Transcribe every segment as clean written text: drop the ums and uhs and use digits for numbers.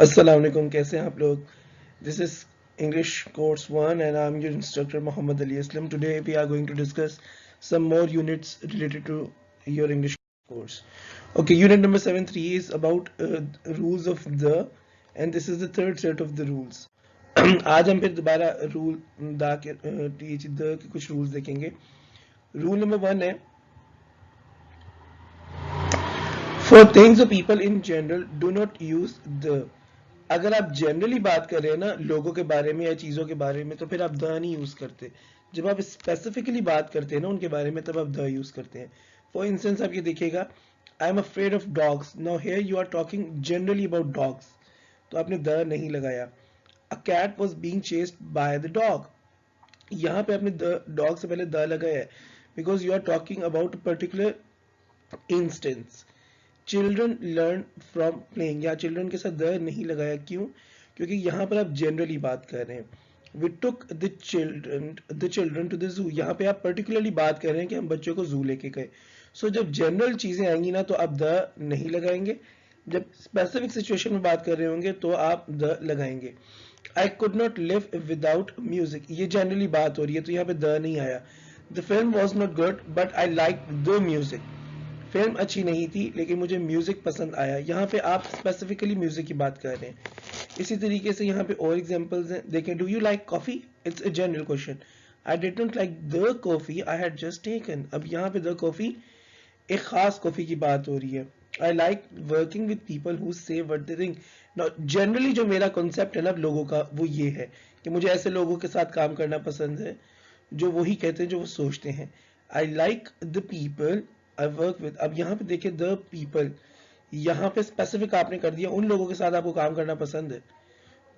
अस्सलाम वालेकुम, कैसे हैं आप लोग? This is English course 1 and I'm your instructor Muhammad Ali Aslam. Today we are going to discuss some more units related to your English course. Okay, unit number 7.3 is about rules of the, and this is the third set of the rules. आज हम फिर दोबारा rule दा के the के कुछ rules देखेंगे. Rule number 1 है, for things or people in general do not use the. अगर आप जनरली बात कर रहे हैं ना लोगों के बारे में या चीज़ों के बारे में, तो फिर आप द नहीं यूज़ करते. जब आप स्पेसिफिकली बात करते हैं ना उनके बारे में, तब आप द यूज़ करते हैं. फॉर इंस्टेंस आप ये देखिएगा, I am afraid of dogs. Now here you are talking generally about dogs, तो आपने द नहीं लगाया. A cat was being chased by the dog, यहाँ पे आपने द डॉग से पहले द लगाया है, because you are talking about particular instance. Children learn from playing, या चिल्ड्रन के साथ द नहीं लगाया. क्यों? क्योंकि यहाँ पर आप जनरली बात कर रहे हैं. We took the children to the zoo, यहाँ पे आप पर्टिकुलरली बात कर रहे हैं कि हम बच्चों को जू लेके गए. सो जब जनरल चीजें आएंगी ना तो आप द नहीं लगाएंगे. जब स्पेसिफिक सिचुएशन में बात कर रहे होंगे तो आप द लगाएंगे. I could not live without music, ये जनरली बात हो रही है तो यहाँ पे द नहीं आया. The film was not good but I like the music, film अच्छी नहीं थी लेकिन मुझे म्यूजिक पसंद आया. यहाँ पे आप स्पेसिफिकली म्यूजिक की बात कर रहे हैं. इसी तरीके से यहाँ पे और एग्जांपल्स हैं, देखें. Do you like coffee? It's a general question. I did not like the coffee I had just taken. अब यहाँ पे द कॉफी एक खास कॉफी की बात हो रही है. I like working with people who से व्हाट दे थिंक. जनरली जो मेरा कॉन्सेप्ट है ना लोगों का, वो ये है कि मुझे ऐसे लोगों के साथ काम करना पसंद है जो वही कहते हैं जो वो सोचते हैं. I like the people I work with. अब यहाँ पे देखिए द पीपल, यहाँ पे स्पेसिफिक आपने कर दिया, उन लोगों के साथ आपको काम करना पसंद है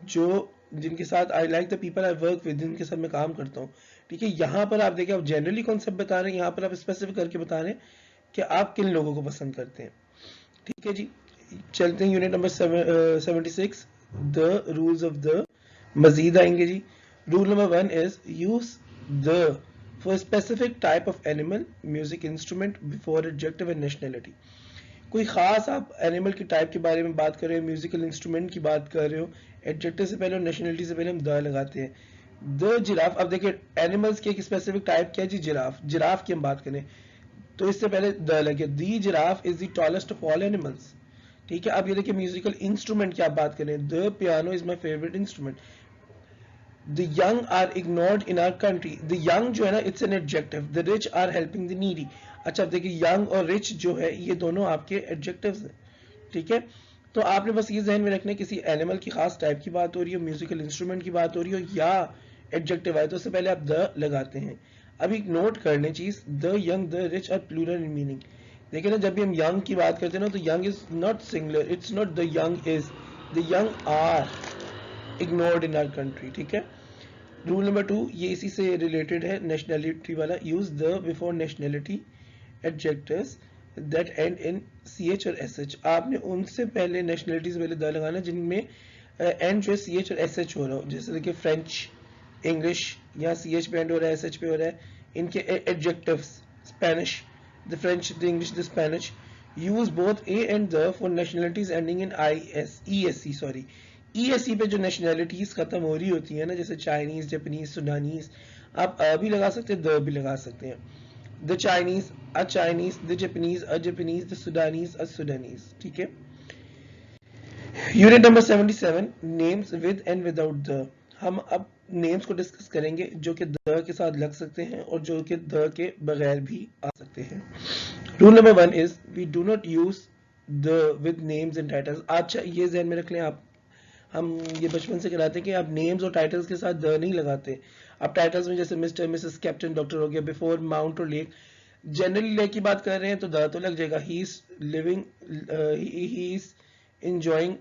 जो जिनके साथ I like the people I work with, जिनके साथ मैं काम करता हूँ. ठीक है, यहाँ पर आप देखिए आप जनरली कॉन्सेप्ट बता रहे हैं, यहाँ पर आप स्पेसिफिक करके बता रहे हैं कि आप किन लोगों को पसंद करते हैं. ठीक है जी, चलते हैं unit number 76, the rules of the. मजीद आएंगे जी. Rule number 1 is use the for specific type of animal, music instrument before adjective and nationality. कोई खास आप एनिमल की टाइप के बारे में बात कर रहे हो, म्यूजिकल इंस्ट्रूमेंट की बात कर रहे हो, एडजेक्टिव से पहले और नेशनलिटी से पहले हम द लगाते हैं. The giraffe. अब देखिए एनिमल्स की एक स्पेसिफिक टाइप क्या है जी, जिराफ. जिराफ की हम बात करें तो इससे पहले द लगे. The giraffe is the tallest of all animals. ठीक है, अब ये देखिए म्यूजिकल इंस्ट्रूमेंट की आप बात करें, the piano is my favourite instrument. The young are ignored in our country. The young जो है ना, it's an adjective. The rich are helping the needy. अच्छा अब देखिए young और rich जो है ये दोनों आपके adjectives हैं. ठीक है, तो आपने बस ये जहन में रखना है, किसी एनिमल की खास टाइप की बात हो रही हो, म्यूजिकल इंस्ट्रूमेंट की बात हो रही हो या एडजेक्टिव आए तो उससे पहले आप द लगाते हैं. अब एक नोट कर लें चीज, the young the rich are plural in meaning. देखिए ना, जब भी हम यंग की बात करते हैं ना तो young is not singular, it's not the young is, the young are ignored in our country. ठीक है. रूल नंबर 2 ये इसी से रिलेटेड है, नेशनैलिटी वाला. Use the before nationality adjectives that and in ch और sh. आपने उनसे पहले नेशनैलिटी से पहले द लगाना जिनमें एंड जो है ch और sh हो रहा हो. जैसे देखिए फ्रेंच, इंग्लिश, यहाँ ch पे एंड हो रहा है, sh पे हो रहा है. इनके adjectives, Spanish, the French, the English, the Spanish. Use both A and the for nationalities ending in esc sorry, ESC पे जो नेशनैलिटीज खत्म हो रही होती है ना, जैसे चाइनीज, जापानीज, सुडानीज, आप भी लगा सकते हैं, द भी लगा सकते हैं. The Chinese, a Chinese, the Japanese, a Japanese, the Sudanese, a Sudanese. ठीक है. Unit number 77, names with and without the. हम अब नेम्स को डिस्कस करेंगे जो कि द के साथ लग सकते हैं और जो कि द के बगैर भी आ सकते हैं. Rule number 1 is we do not use the with names and titles. अच्छा ये जहन में रख लें आप, हम ये बचपन से कराते हैं कि आप नेम्स और टाइटल्स के साथ द नहीं लगाते. आप टाइटल्स में जैसे मिस्टर, मिसेस, कैप्टन, डॉक्टर हो गया, बिफोर, माउंट और लेक, जनरली लेक की बात कर रहे हैं तो द तो लग जाएगा. He is living, he is enjoying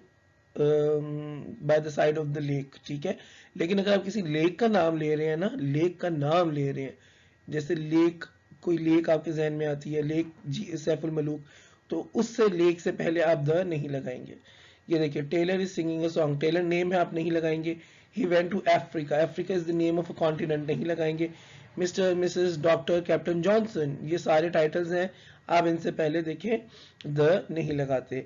by the side of the lake. ठीक है, लेकिन अगर आप किसी लेक का नाम ले रहे हैं ना, लेक का नाम ले रहे हैं, जैसे लेक, कोई लेक आपके जहन में आती है, लेक सैफुल मलूक, तो उससे लेक से पहले आप द नहीं लगाएंगे. ये देखिए, Taylor is singing a song, Taylor name है, आप नहीं लगाएंगे. He went to Africa, Africa is the name of a continent, नहीं लगाएंगे. Mr, Mrs, doctor, captain Johnson, ये सारे टाइटल्स हैं, आप इनसे पहले देखें द नहीं लगाते.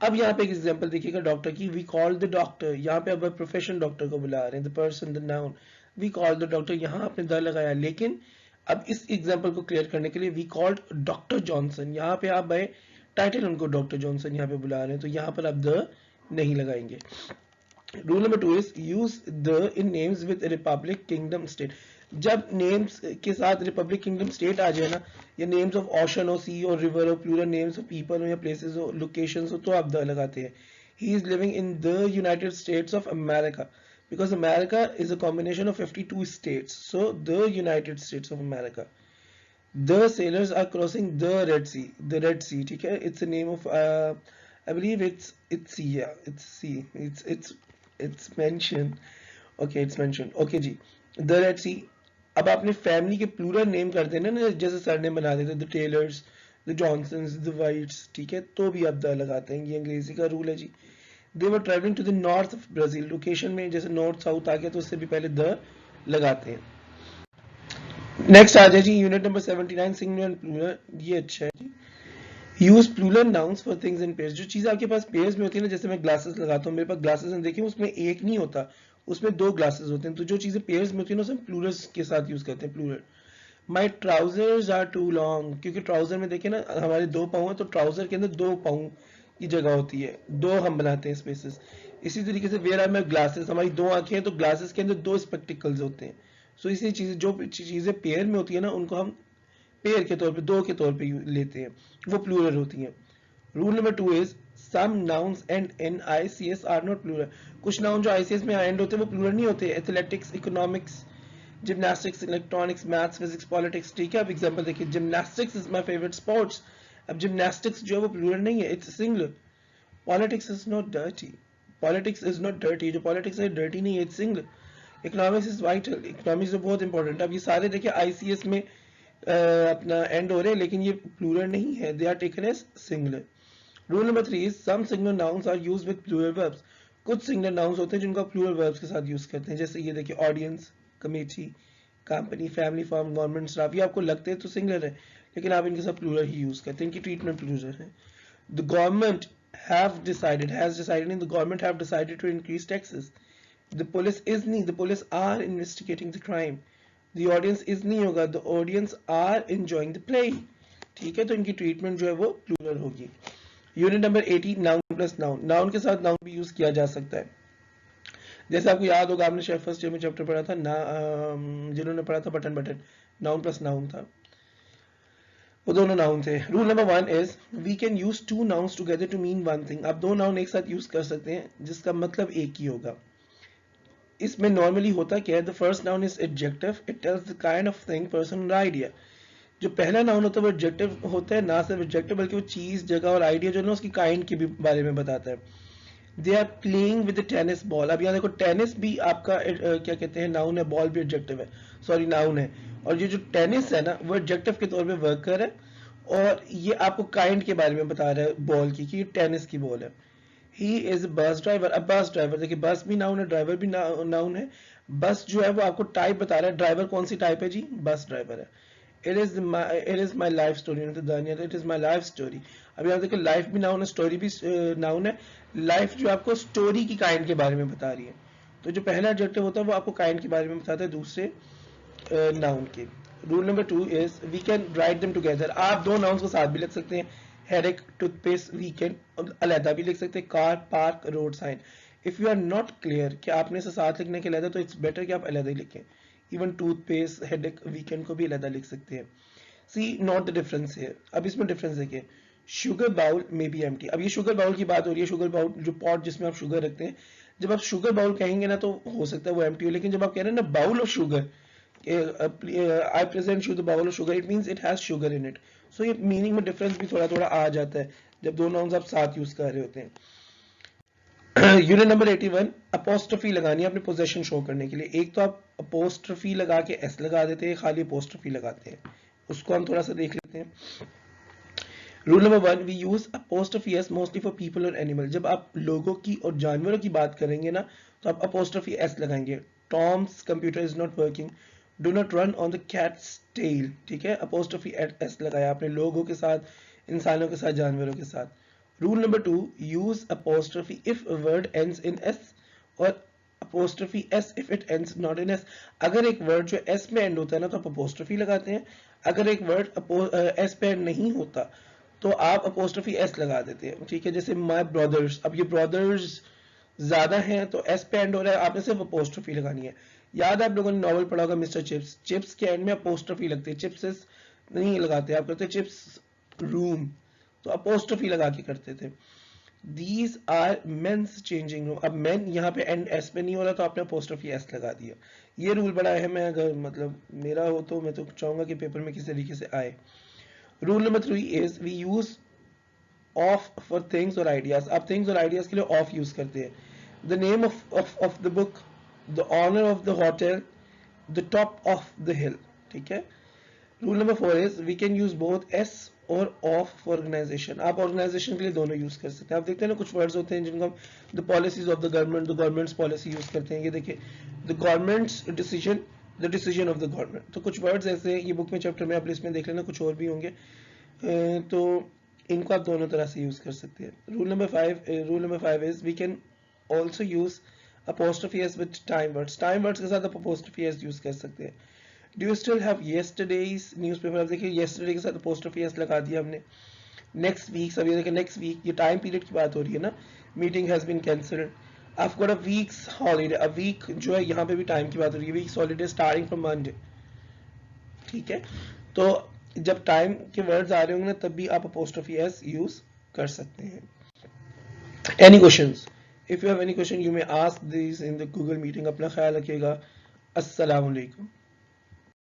अब यहाँ पे एक एग्जांपल देखिएगा डॉक्टर की, वी कॉल द डॉक्टर, यहाँ पे अब प्रोफेशन डॉक्टर को बुला रहे हैं, the person, the noun, we call the doctor, यहाँ आपने द लगाया। लेकिन अब इस एग्जांपल को क्लियर करने के लिए वी कॉल्ड डॉक्टर जॉनसन, यहाँ पे आप बाय टाइटल उनको डॉक्टर जॉनसन यहाँ पे बुला रहे हैं, तो यहाँ पर आप द नहीं लगाएंगे। Rule number 2 is use the in names with Republic kingdom state. जब नेम्स के साथ रिपब्लिक किंगडम स्टेट आ जाए ना, या नेम्स ऑफ ओशन हो, सी और रिवर हो, प्लूरल नेम्स ऑफ पीपल हो या प्लेसेस हो, लोकेशंस हो, तो आप द लगाते हैं। He is living in the United states of America, because America is a combination of 52 states, so the United States of America. The sailors are crossing the Red Sea, the Red Sea, ठीक है, it's a name of I believe it's sea, yeah, it's sea, it's mentioned, okay, it's mentioned, okay ji, the Red Sea। अब आपने family के plural name कर देना ना, जैसे surname बना देते, the Taylors, the Johnsons, the Whites, ठीक है, तो भी आप द लगाते हैं, ये अंग्रेजी का रूल है जी। They were travelling to the north of Brazil, location में जैसे नॉर्थ साउथ आ गया तो उससे भी पहले द लगाते हैं। नेक्स्ट आ जाए जी unit number 79, singular and plural, ये अच्छा है जी। Use plural nouns for things in pairs, जो चीज आपके पास पेयर्स में होती है ना, जैसे मैं ग्लासेस लगाता हूँ, मेरे पास ग्लासेस हैं, देखिए उसमें एक नहीं होता, उसमें दो ग्लासेस होते हैं, तो जो चीजें पेयर्स में होती है ना, उसे हम प्लूरल्स के साथ यूज करते हैं, plural. My trousers are too long, क्योंकि ट्राउजर में देखिए ना हमारे दो पाँव है, तो ट्राउजर के अंदर दो पाँव की जगह होती है, दो हम बनाते हैं स्पेसेस। इसी तरीके से वेयर आर माई ग्लासेस, हमारी दो आंखें हैं, तो ग्लासेस के अंदर दो स्पेक्टिकल्स होते हैं। सो इसी चीज, जो चीजें पेयर में होती है ना, उनको हम पेयर के तौर पे, दो के तौर पे लेते हैं, वो प्लूरल होती हैं। Rule number 2 is some nouns end in ICS are not plural, कुछ नाउन जो आईसीएस में एंड होते हैं वो प्लूरल नहीं होते। Athletics, economics, gymnastics, electronics, maths, physics, politics, ठीक है। अब एग्जांपल देखिए, gymnastics is my favourite sports, अब जिम्नास्टिक्स जो है वो प्लूरल नहीं है, it's singular. Politics is not dirty, politics is not dirty, जो पॉलिटिक्स है डर्टी नहीं है, it's singular. Economics is vital, economics तो बहुत इंपॉर्टेंट है। अब ये सारे देखिए आईसीएस में अपना एंड हो रहे हैं, लेकिन ये प्लूरल नहीं है, they are taken as singular. Rule number 3 is some singular nouns are used with plural verbs, कुछ सिंगुलर नाउन्स होते हैं जिनको आप प्लूरल वर्ब्स के साथ यूज करते हैं, जैसे ये देखिए audience, committee, company, family, firm, government, staff, ये आपको लगते हैं तो सिंगुलर है, लेकिन आप इनके साथ प्लूरल ही यूज करते हैं, इनकी ट्रीटमेंट प्लूरल है। The government have decided, has decided नहीं, the government have decided to increase taxes. The police is नहीं, the police are investigating the crime. The audience is नहीं होगा, the audience are enjoying the play, ठीक है, तो इनकी treatment जो है वो प्लूरल होगी। Unit number 80, noun plus noun, noun के साथ नाउन भी यूज किया जा सकता है। जैसे आपको याद होगा, आपने शायद फर्स्ट ईयर में चैप्टर पढ़ा था ना, जिन्होंने पढ़ा था button button, noun plus noun था, वो दोनों नाउन थे। Rule number 1 is we can use two nouns together to mean one thing, आप दो नाउन एक साथ यूज कर सकते हैं जिसका मतलब एक ही होगा। इसमें नॉर्मली होता क्या है, the first noun is adjective, it tells the kind of thing, person और आइडिया। जो पहला नाउन होता है वो एडजेक्टिव होता है, ना सिर्फ एडजेक्टिव बल्कि वो चीज, जगह और आइडिया जो है ना उसकी काइंड के भी बारे में बताता है। They are playing with tennis ball, अब यहाँ देखो टेनिस भी आपका क्या कहते हैं नाउन है, बॉल भी एडजेक्टिव है, सॉरी नाउन है, और ये जो टेनिस है ना वो एडजेक्टिव के तौर पे वर्क कर है, और ये आपको काइंड के बारे में बता रहा है बॉल की, कि ये टेनिस की बॉल है। ही इज बस ड्राइवर, अब बस ड्राइवर देखिए, बस भी नाउन है, ड्राइवर भी नाउन है। बस जो है वो आपको टाइप बता रहा है, ड्राइवर कौन सी टाइप है जी, बस ड्राइवर है। it is my life story, तो दानिया, it is my life story। अब यहाँ देखो लाइफ भी नाउन है, स्टोरी भी नाउन है। लाइफ जो आपको स्टोरी की काइंड के बारे में बता रही है, तो जो पहला एडजेक्टिव होता है वो आपको काइंड के बारे में बताता है दूसरे नाउन के। Rule number 2 is we can write them together, आप दो नाउन्स को साथ भी लिख सकते हैं, हेडेक, टूथपेस्ट, वीकेंड अलहदा भी लिख सकते हैं, car, park, road sign. If you are not clear कि आपने इसे साथ लिखने के अलहदा, तो इट्स बेटर कि आप अलहदा ही लिखें। इवन टूथपेस्ट, हेडेक, वीकेंड को भी अलहदा लिख सकते हैं। सी नॉट द डिफरेंस है, अब इसमें डिफरेंस देखिए, sugar bowl may be empty, अब ये शुगर बाउल की बात हो रही है, शुगर बाउल जो पॉट जिसमें आप शुगर रखते हैं, जब आप शुगर बाउल कहेंगे ना तो हो सकता है वो एम्प्टी हो, लेकिन जब आप कह रहे हैं ना bowl of sugar, I present you the bowl of sugar, it means it has sugar in it. So ये मीनिंग में डिफरेंस भी थोड़ा थोड़ा आ जाता है जब दो नाउन्स आप साथ यूज कर रहे होते हैं। यूनिट नंबर 81, अपोस्ट्रोफी लगानी है अपने पोजेशन शो करने के लिए। एक तो आप अपोस्ट्रोफी लगा के एस लगा देते हैं, खाली अपोस्ट्रोफी लगाते हैं, उसको हम थोड़ा सा देख लेते हैं। Rule number 1, we use apostrophe S mostly for people और एनिमल, जब आप लोगों की और जानवरों की बात करेंगे ना तो आप अपोस्ट्रोफी एस लगाएंगे। Tom's computer is not working, do not run on the cat's tail, ठीक है, अपोस्ट्रोफी एस लगाया आपने लोगों के साथ, इंसानों के साथ, जानवरों के साथ। Rule number 2, use apostrophe if a word ends in s और apostrophe s if it ends not in s. अगर एक वर्ड जो s में एंड होता है ना तो आप apostrophe लगाते हैं, अगर एक वर्ड s पे एंड नहीं होता तो आप apostrophe s लगा देते हैं, ठीक है। जैसे my brothers, अब ये brothers ज्यादा हैं तो s पे एंड हो रहा है, आपने सिर्फ apostrophe लगानी है। याद है आप लोगों ने नॉवल पढ़ा होगा मिस्टर चिप्स, चिप्स के एंड में apostrophe लगती है, चिप्स नहीं लगाते, आप कहते चिप्स रूम तो apostrophe लगा के करते थे। These are men's changing room, अब men यहाँ पे एंड s पे नहीं हो रहा तो आपने apostrophe s लगा दिया। ये रूल बड़ा अहम है, अगर मतलब मेरा हो तो मैं तो चाहूंगा कि पेपर में किस तरीके से आए। Rule number 3 is we use of for things और आइडियाज। आप थिंग्स और आइडियाज के लिए ऑफ यूज करते हैं। The name of the book, the owner of the hotel, the top of the hill, ठीक है। Rule number 4 is we can use both S और ऑफ फॉर ऑर्गेनाइजेशन। आप ऑर्गेनाइजेशन के लिए दोनों यूज कर सकते हैं। आप देखते हैं ना कुछ वर्ड्स होते हैं जिनको हम the policies of the governments policy use करते हैं। ये देखिए the governments decision, the decision of the government. तो कुछ वर्ड्स ऐसे हैं, ये बुक में चैप्टर में आप लिस्ट में देख लेना, कुछ और भी होंगे, तो इनको आप दोनों तरह से यूज कर सकते हैं। Rule number 5 is we can also use apostrophe s with time words। Time words के साथ आप apostrophe s यूज कर सकते हैं। Do you still have yesterday's newspaper? अब देखिए yesterday के साथ apostrophe s लगा दिया हमने। next week, अब ये देखिए next week, ये टाइम पीरियड की बात हो रही है ना, meeting has been cancelled। I've got a week's holiday, a week जो है यहाँ पे भी टाइम की बात हो रही है, week's holiday starting from Monday, ठीक है। तो जब टाइम के वर्ड्स आ रहे होंगे ना तब भी आप apostrophe s यूज कर सकते हैं। Any questions? If you have any question you may ask these in the Google meeting। अपना ख्याल रखिएगा। अस्सलाम वालेकुम।